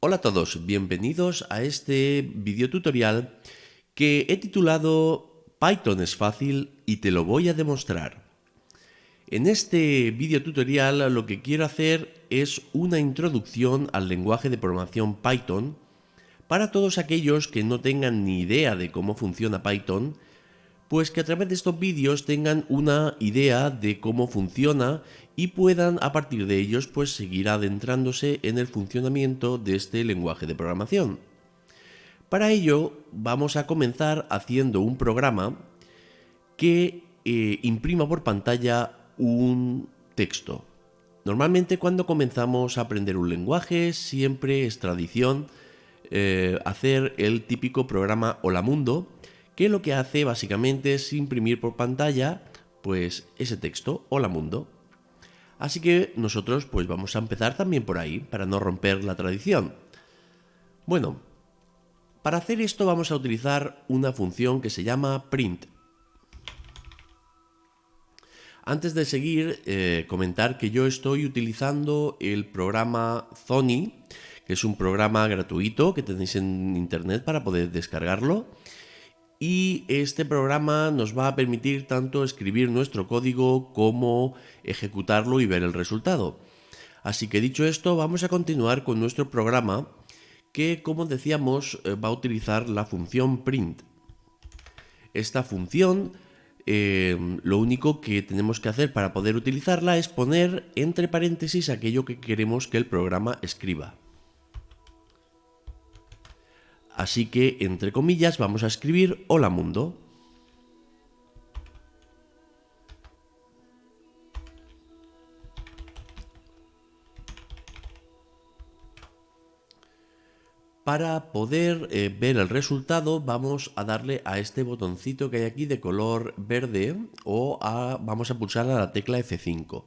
Hola a todos, bienvenidos a este video tutorial que he titulado Python es fácil y te lo voy a demostrar. En este video tutorial lo que quiero hacer es una introducción al lenguaje de programación Python para todos aquellos que no tengan ni idea de cómo funciona Python, pues que a través de estos vídeos tengan una idea de cómo funciona y puedan a partir de ellos pues seguir adentrándose en el funcionamiento de este lenguaje de programación. Para ello vamos a comenzar haciendo un programa que imprima por pantalla un texto. Normalmente cuando comenzamos a aprender un lenguaje siempre es tradición hacer el típico programa Hola Mundo, que lo que hace básicamente es imprimir por pantalla pues ese texto, Hola Mundo. Así que nosotros pues vamos a empezar también por ahí, para no romper la tradición. Bueno, para hacer esto vamos a utilizar una función que se llama print. Antes de seguir, comentar que yo estoy utilizando el programa Zony, que es un programa gratuito que tenéis en internet para poder descargarlo. Y este programa nos va a permitir tanto escribir nuestro código como ejecutarlo y ver el resultado. Así que dicho esto, vamos a continuar con nuestro programa que, como decíamos, va a utilizar la función print. Esta función, lo único que tenemos que hacer para poder utilizarla es poner entre paréntesis aquello que queremos que el programa escriba. Así que, entre comillas, vamos a escribir Hola Mundo. Para poder ver el resultado vamos a darle a este botoncito que hay aquí de color verde vamos a pulsar a la tecla F5.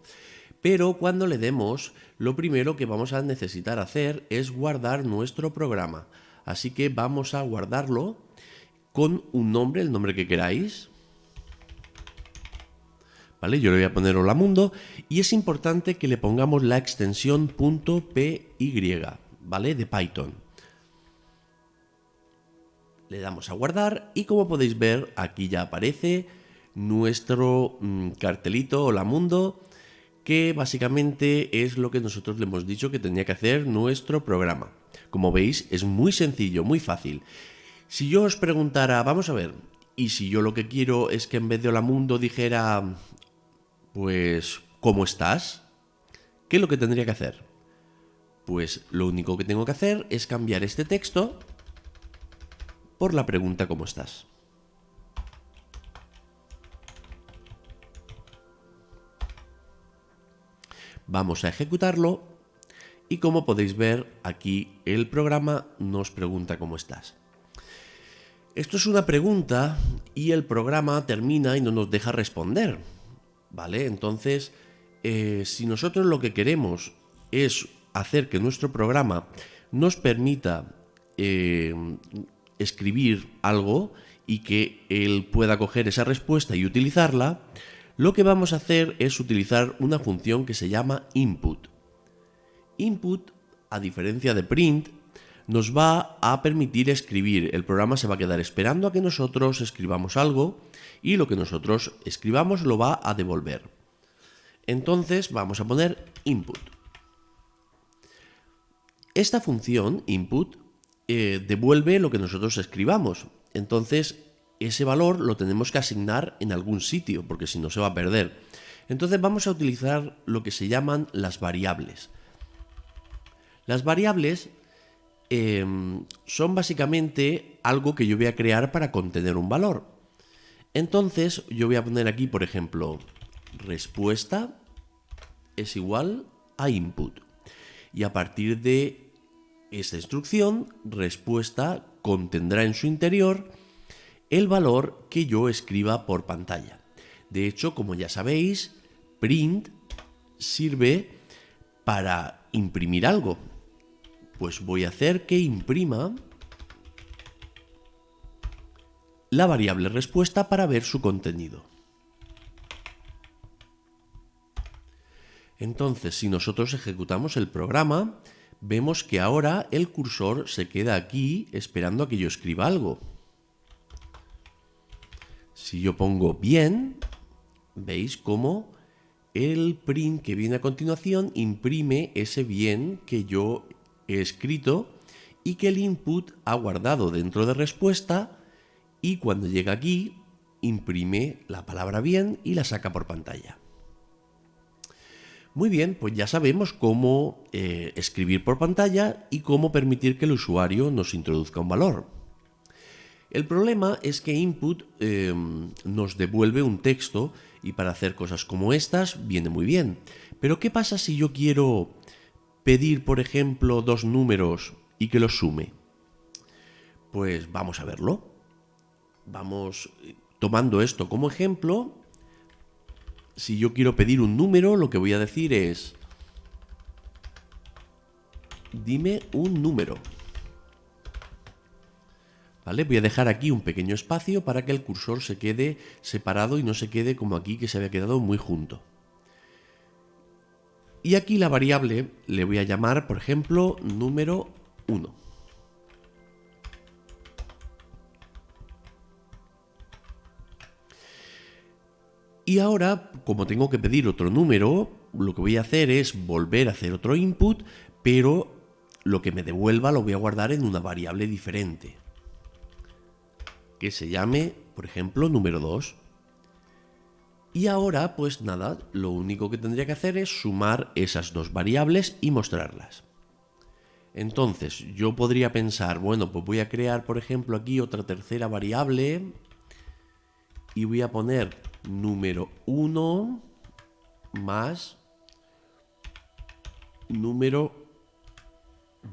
Pero cuando le demos, lo primero que vamos a necesitar hacer es guardar nuestro programa. Así que vamos a guardarlo con un nombre, el nombre que queráis. ¿Vale? Yo le voy a poner Hola Mundo y es importante que le pongamos la extensión .py, ¿vale? De Python. Le damos a guardar y como podéis ver aquí ya aparece nuestro cartelito Hola Mundo, que básicamente es lo que nosotros le hemos dicho que tenía que hacer nuestro programa. Como veis es muy sencillo, muy fácil. Si yo os preguntara, vamos a ver, y si yo lo que quiero es que en vez de Hola Mundo dijera, pues, ¿cómo estás? ¿Qué es lo que tendría que hacer? Pues lo único que tengo que hacer es cambiar este texto por la pregunta ¿cómo estás? Vamos a ejecutarlo y como podéis ver aquí el programa nos pregunta ¿cómo estás? Esto es una pregunta y el programa termina y no nos deja responder, ¿vale? Entonces, si nosotros lo que queremos es hacer que nuestro programa nos permita escribir algo y que él pueda coger esa respuesta y utilizarla, lo que vamos a hacer es utilizar una función que se llama input. Input, a diferencia de print, nos va a permitir escribir. El programa se va a quedar esperando a que nosotros escribamos algo y lo que nosotros escribamos lo va a devolver. Entonces vamos a poner input. Esta función input devuelve lo que nosotros escribamos. Entonces ese valor lo tenemos que asignar en algún sitio porque si no se va a perder. Entonces vamos a utilizar lo que se llaman las variables. Las variables son básicamente algo que yo voy a crear para contener un valor. Entonces yo voy a poner aquí, por ejemplo, respuesta es igual a input. Y a partir de esta instrucción, respuesta contendrá en su interior el valor que yo escriba por pantalla. De hecho, como ya sabéis, print sirve para imprimir algo. Pues voy a hacer que imprima la variable respuesta para ver su contenido. Entonces, si nosotros ejecutamos el programa, vemos que ahora el cursor se queda aquí esperando a que yo escriba algo. Si yo pongo bien, veis cómo el print que viene a continuación imprime ese bien que yo he escrito y que el input ha guardado dentro de respuesta, y cuando llega aquí imprime la palabra bien y la saca por pantalla. Muy bien, pues ya sabemos cómo escribir por pantalla y cómo permitir que el usuario nos introduzca un valor. El problema es que input nos devuelve un texto, y para hacer cosas como estas viene muy bien. Pero ¿qué pasa si yo quiero pedir, por ejemplo, dos números y que los sume? Pues vamos a verlo. Vamos tomando esto como ejemplo. Si yo quiero pedir un número, lo que voy a decir es: dime un número. ¿Vale? Voy a dejar aquí un pequeño espacio para que el cursor se quede separado y no se quede como aquí, que se había quedado muy junto. Y aquí la variable le voy a llamar, por ejemplo, número 1. Y ahora, como tengo que pedir otro número, lo que voy a hacer es volver a hacer otro input, pero lo que me devuelva lo voy a guardar en una variable diferente, que se llame, por ejemplo, número 2. Y ahora, pues nada, lo único que tendría que hacer es sumar esas dos variables y mostrarlas. Entonces, yo podría pensar, bueno, pues voy a crear, por ejemplo, aquí otra tercera variable y voy a poner número 1 más número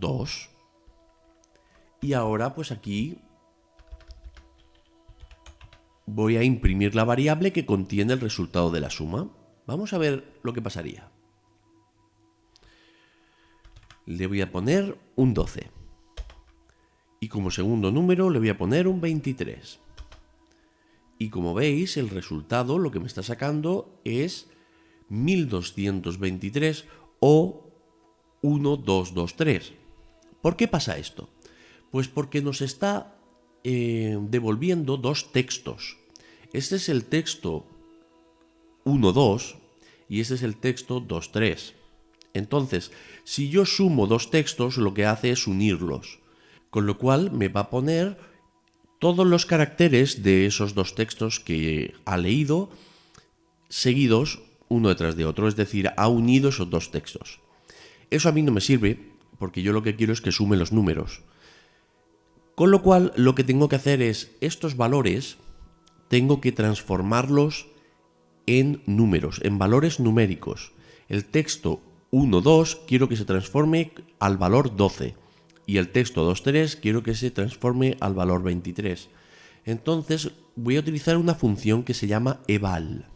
2. Y ahora, pues aquí voy a imprimir la variable que contiene el resultado de la suma. Vamos a ver lo que pasaría. Le voy a poner un 12. Y como segundo número le voy a poner un 23. Y como veis, el resultado lo que me está sacando es 1223 o 1223. ¿Por qué pasa esto? Pues porque nos está devolviendo dos textos. Este es el texto 1.2 y este es el texto 2.3. Entonces, si yo sumo dos textos, lo que hace es unirlos, con lo cual me va a poner todos los caracteres de esos dos textos que ha leído seguidos uno detrás de otro, es decir, ha unido esos dos textos. Eso a mí no me sirve, porque yo lo que quiero es que sume los números. Con lo cual, lo que tengo que hacer es, estos valores, tengo que transformarlos en números, en valores numéricos. El texto 1.2 quiero que se transforme al valor 12 y el texto 2.3 quiero que se transforme al valor 23. Entonces voy a utilizar una función que se llama eval.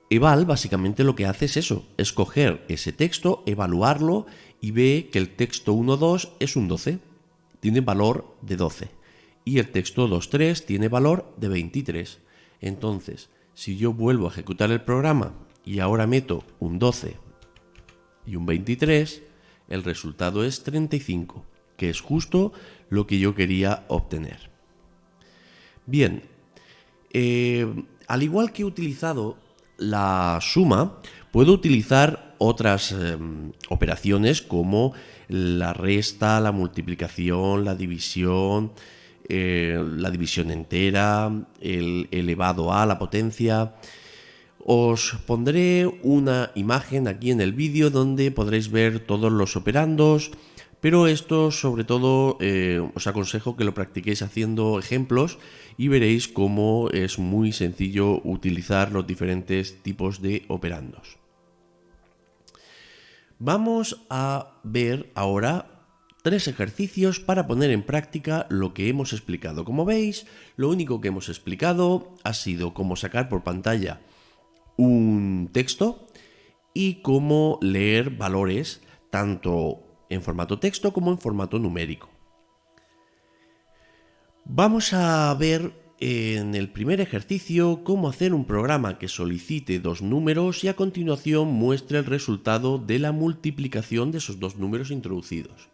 Eval básicamente lo que hace es eso, es coger ese texto, evaluarlo y ve que el texto 1.2 es un 12, tiene valor de 12 y el texto 2.3 tiene valor de 23. Entonces, si yo vuelvo a ejecutar el programa y ahora meto un 12 y un 23, el resultado es 35, que es justo lo que yo quería obtener. Bien, al igual que he utilizado la suma, puedo utilizar otras operaciones como la resta, la multiplicación, la división entera, el elevado a la potencia. Os pondré una imagen aquí en el vídeo donde podréis ver todos los operandos, pero esto sobre todo os aconsejo que lo practiquéis haciendo ejemplos y veréis cómo es muy sencillo utilizar los diferentes tipos de operandos. Vamos a ver ahora 3 ejercicios para poner en práctica lo que hemos explicado. Como veis, lo único que hemos explicado ha sido cómo sacar por pantalla un texto y cómo leer valores tanto en formato texto como en formato numérico. Vamos a ver en el primer ejercicio cómo hacer un programa que solicite dos números y a continuación muestre el resultado de la multiplicación de esos dos números introducidos.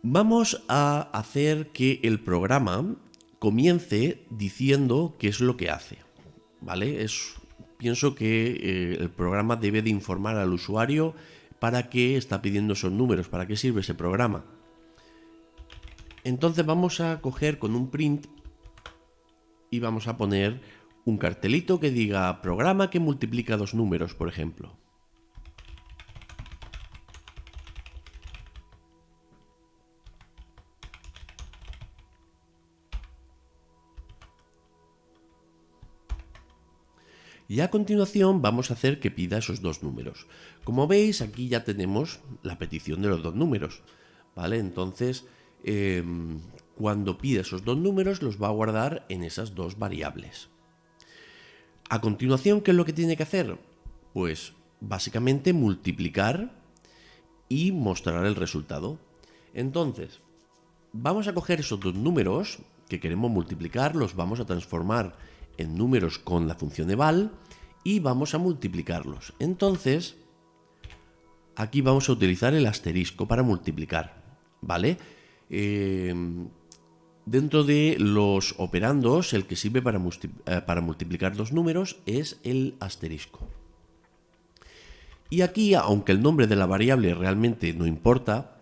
Vamos a hacer que el programa comience diciendo qué es lo que hace, ¿vale? Pienso que el programa debe de informar al usuario para qué está pidiendo esos números, para qué sirve ese programa. Entonces vamos a coger con un print y vamos a poner un cartelito que diga programa que multiplica dos números, por ejemplo. Y a continuación vamos a hacer que pida esos dos números. Como veis, aquí ya tenemos la petición de los dos números, ¿vale? Entonces, cuando pida esos dos números, los va a guardar en esas dos variables. A continuación, ¿qué es lo que tiene que hacer? Pues básicamente multiplicar y mostrar el resultado. Entonces, vamos a coger esos dos números que queremos multiplicar, los vamos a transformar en números con la función eval y vamos a multiplicarlos. Entonces, aquí vamos a utilizar el asterisco para multiplicar, ¿vale? Dentro de los operandos, el que sirve para multiplicar dos números es el asterisco. Y aquí, aunque el nombre de la variable realmente no importa,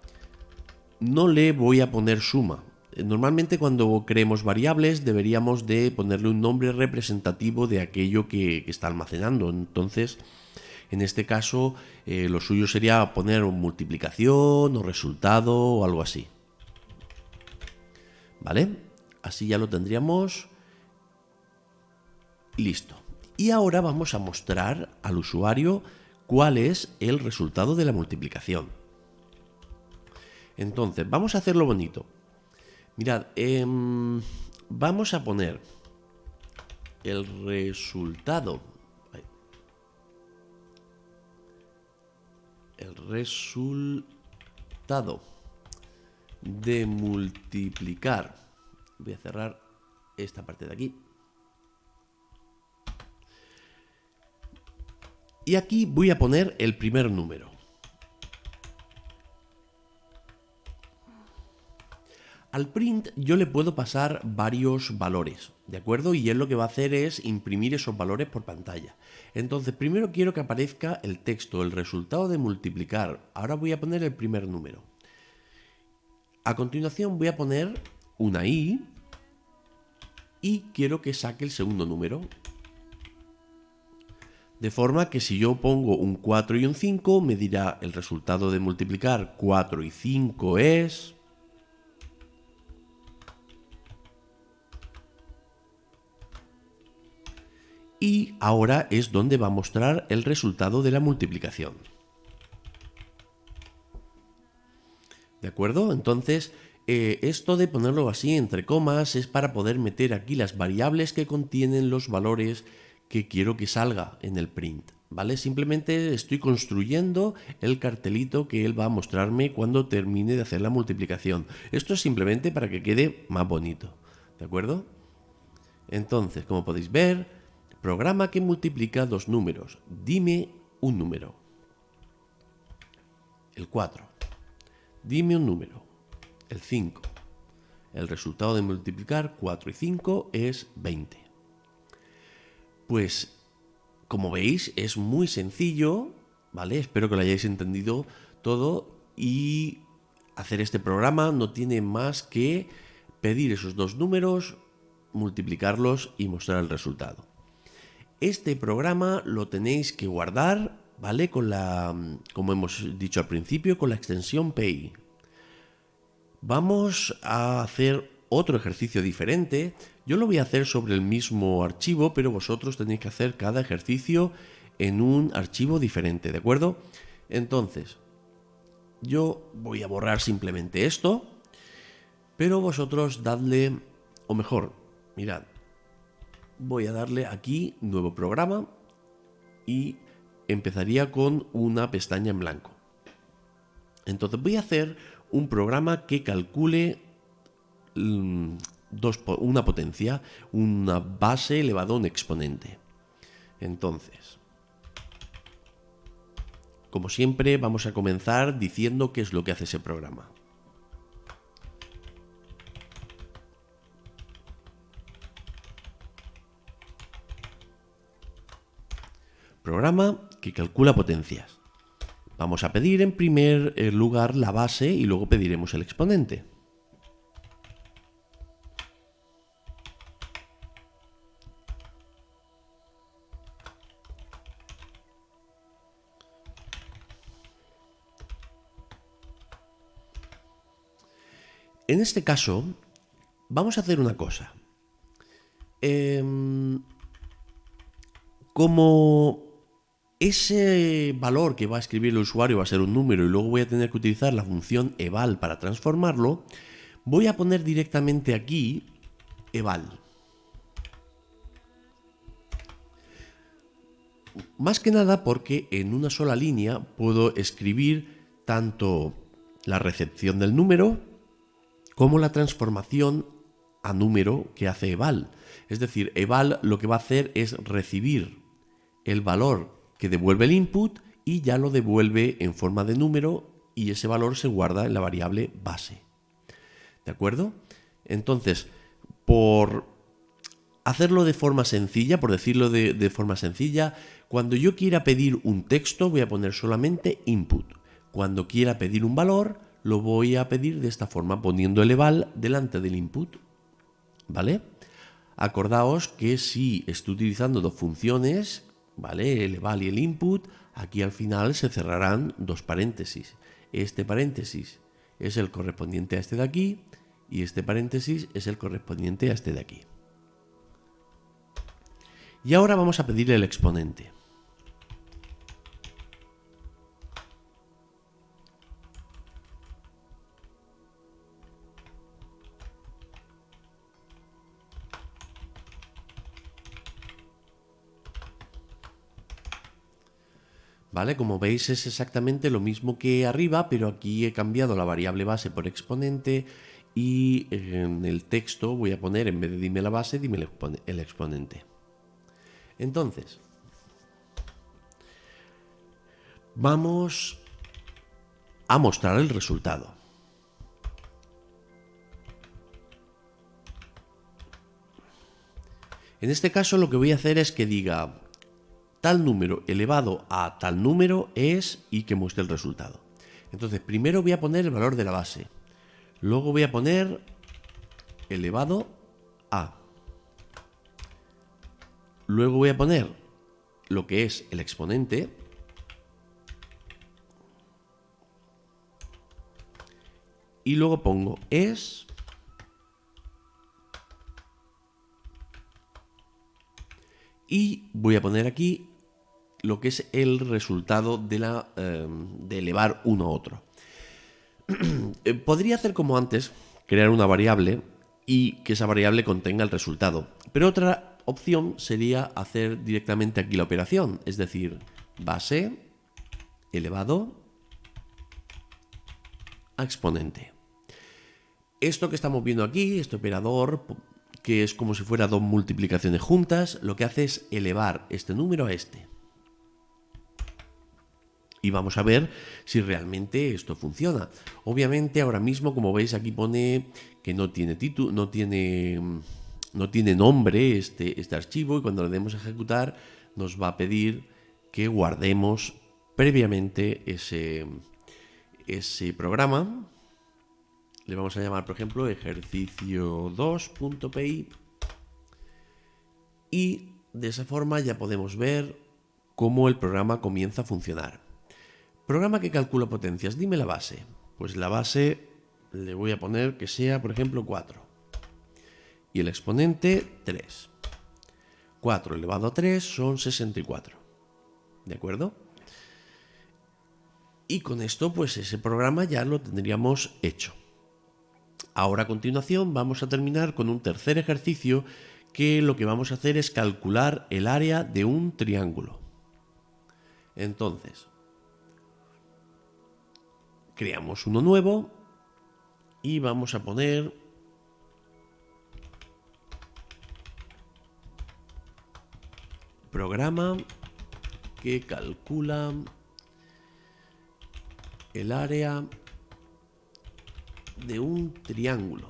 no le voy a poner suma. Normalmente cuando creemos variables deberíamos de ponerle un nombre representativo de aquello que está almacenando. Entonces, en este caso, lo suyo sería poner multiplicación o resultado o algo así. ¿Vale? Así ya lo tendríamos listo. Y ahora vamos a mostrar al usuario cuál es el resultado de la multiplicación. Entonces, vamos a hacerlo bonito. Mirad, vamos a poner el resultado. El resultado de multiplicar. Voy a cerrar esta parte de aquí. Y aquí voy a poner el primer número. Al print yo le puedo pasar varios valores, ¿de acuerdo? Y él lo que va a hacer es imprimir esos valores por pantalla. Entonces, primero quiero que aparezca el texto, el resultado de multiplicar. Ahora voy a poner el primer número. A continuación voy a poner una i y quiero que saque el segundo número. De forma que si yo pongo un 4 y un 5, me dirá el resultado de multiplicar 4 y 5 es... Y ahora es donde va a mostrar el resultado de la multiplicación. ¿De acuerdo? Entonces, esto de ponerlo así entre comas es para poder meter aquí las variables que contienen los valores que quiero que salga en el print, ¿vale? Simplemente estoy construyendo el cartelito que él va a mostrarme cuando termine de hacer la multiplicación. Esto es simplemente para que quede más bonito, ¿de acuerdo? Entonces, como podéis ver, programa que multiplica dos números. Dime un número. El 4. Dime un número. El 5. El resultado de multiplicar 4 y 5 es 20. Pues, como veis, es muy sencillo, ¿vale? Espero que lo hayáis entendido todo y hacer este programa no tiene más que pedir esos dos números, multiplicarlos y mostrar el resultado. Este programa lo tenéis que guardar, ¿vale? Como hemos dicho al principio, con la extensión PI. Vamos a hacer otro ejercicio diferente. Yo lo voy a hacer sobre el mismo archivo, pero vosotros tenéis que hacer cada ejercicio en un archivo diferente, ¿de acuerdo? Entonces, yo voy a borrar simplemente esto, pero vosotros dadle, o mejor, mirad, voy a darle aquí nuevo programa y empezaría con una pestaña en blanco. Entonces voy a hacer un programa que calcule una potencia, una base elevado a un exponente. Entonces, como siempre, vamos a comenzar diciendo qué es lo que hace ese programa. Programa que calcula potencias. Vamos a pedir en primer lugar la base y luego pediremos el exponente. En este caso, vamos a hacer una cosa. Como ese valor que va a escribir el usuario va a ser un número y luego voy a tener que utilizar la función eval para transformarlo, voy a poner directamente aquí eval. Más que nada porque en una sola línea puedo escribir tanto la recepción del número como la transformación a número que hace eval. Es decir, eval lo que va a hacer es recibir el valor que devuelve el input y ya lo devuelve en forma de número y ese valor se guarda en la variable base. ¿De acuerdo? Entonces, por hacerlo de forma sencilla, por decirlo de forma sencilla, cuando yo quiera pedir un texto voy a poner solamente input. Cuando quiera pedir un valor, lo voy a pedir de esta forma, poniendo el eval delante del input. ¿Vale? Acordaos que si estoy utilizando dos funciones, ¿vale? El eval y el input, aquí al final se cerrarán dos paréntesis. Este paréntesis es el correspondiente a este de aquí y este paréntesis es el correspondiente a este de aquí. Y ahora vamos a pedirle el exponente. ¿Vale? Como veis es exactamente lo mismo que arriba, pero aquí he cambiado la variable base por exponente y en el texto voy a poner, en vez de dime la base, dime el exponente. Entonces, vamos a mostrar el resultado. En este caso lo que voy a hacer es que diga tal número elevado a tal número es y que muestre el resultado. Entonces primero voy a poner el valor de la base, luego voy a poner elevado a, luego voy a poner lo que es el exponente y luego pongo es y voy a poner aquí lo que es el resultado de elevar uno a otro. Podría hacer como antes, crear una variable y que esa variable contenga el resultado. Pero otra opción sería hacer directamente aquí la operación, es decir, base elevado a exponente. Esto que estamos viendo aquí, este operador, que es como si fuera dos multiplicaciones juntas, lo que hace es elevar este número a este. Y vamos a ver si realmente esto funciona. Obviamente ahora mismo, como veis, aquí pone que no tiene título, no tiene nombre este archivo, y cuando le demos a ejecutar nos va a pedir que guardemos previamente ese programa. Le vamos a llamar, por ejemplo, ejercicio2.py y de esa forma ya podemos ver cómo el programa comienza a funcionar. Programa que calcula potencias, dime la base. Pues la base le voy a poner que sea, por ejemplo, 4. Y el exponente, 3. 4 elevado a 3 son 64. ¿De acuerdo? Y con esto, pues ese programa ya lo tendríamos hecho. Ahora a continuación vamos a terminar con un tercer ejercicio que lo que vamos a hacer es calcular el área de un triángulo. Entonces, creamos uno nuevo y vamos a poner programa que calcula el área de un triángulo.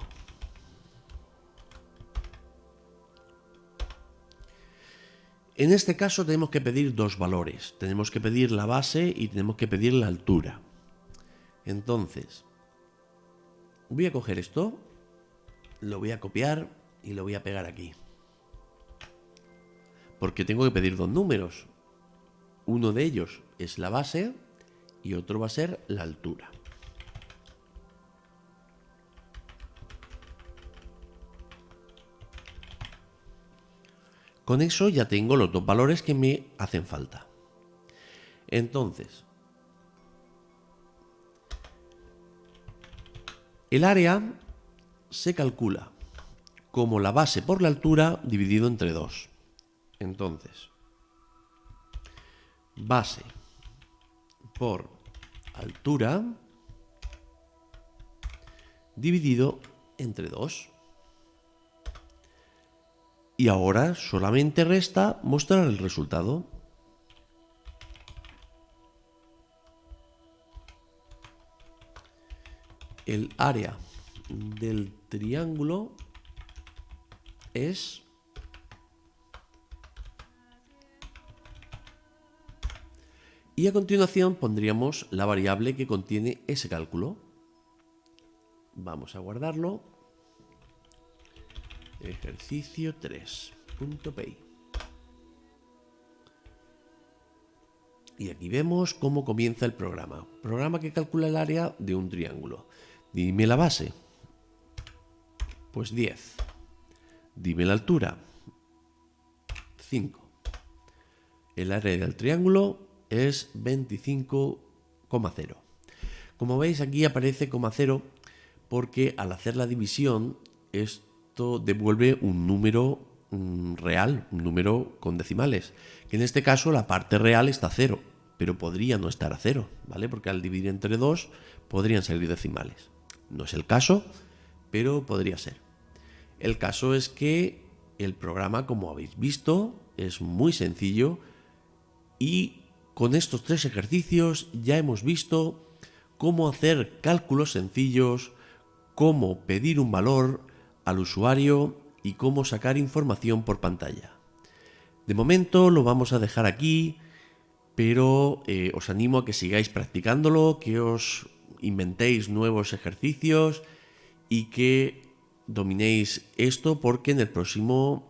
En este caso tenemos que pedir dos valores. Tenemos que pedir la base y tenemos que pedir la altura. Entonces, voy a coger esto, lo voy a copiar y lo voy a pegar aquí. Porque tengo que pedir dos números. Uno de ellos es la base y otro va a ser la altura. Con eso ya tengo los dos valores que me hacen falta. Entonces, el área se calcula como la base por la altura dividido entre 2. Entonces, base por altura dividido entre 2. Y ahora solamente resta mostrar el resultado. El área del triángulo es y a continuación pondríamos la variable que contiene ese cálculo. Vamos a guardarlo. Ejercicio 3.py. Y aquí vemos cómo comienza el programa. Programa que calcula el área de un triángulo. Dime la base. Pues 10. Dime la altura. 5. El área del triángulo es 25,0. Como veis, aquí aparece coma 0 porque al hacer la división esto devuelve un número real, un número con decimales, que en este caso la parte real está a 0, pero podría no estar a 0, ¿vale? Porque al dividir entre 2 podrían salir decimales. No es el caso, pero podría ser. El caso es que el programa, como habéis visto, es muy sencillo y con estos 3 ejercicios ya hemos visto cómo hacer cálculos sencillos, cómo pedir un valor al usuario y cómo sacar información por pantalla. De momento lo vamos a dejar aquí, pero os animo a que sigáis practicándolo, que os inventéis nuevos ejercicios y que dominéis esto, porque en el próximo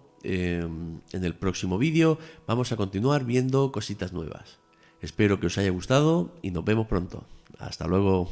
vídeo vamos a continuar viendo cositas nuevas. Espero que os haya gustado y nos vemos pronto. Hasta luego.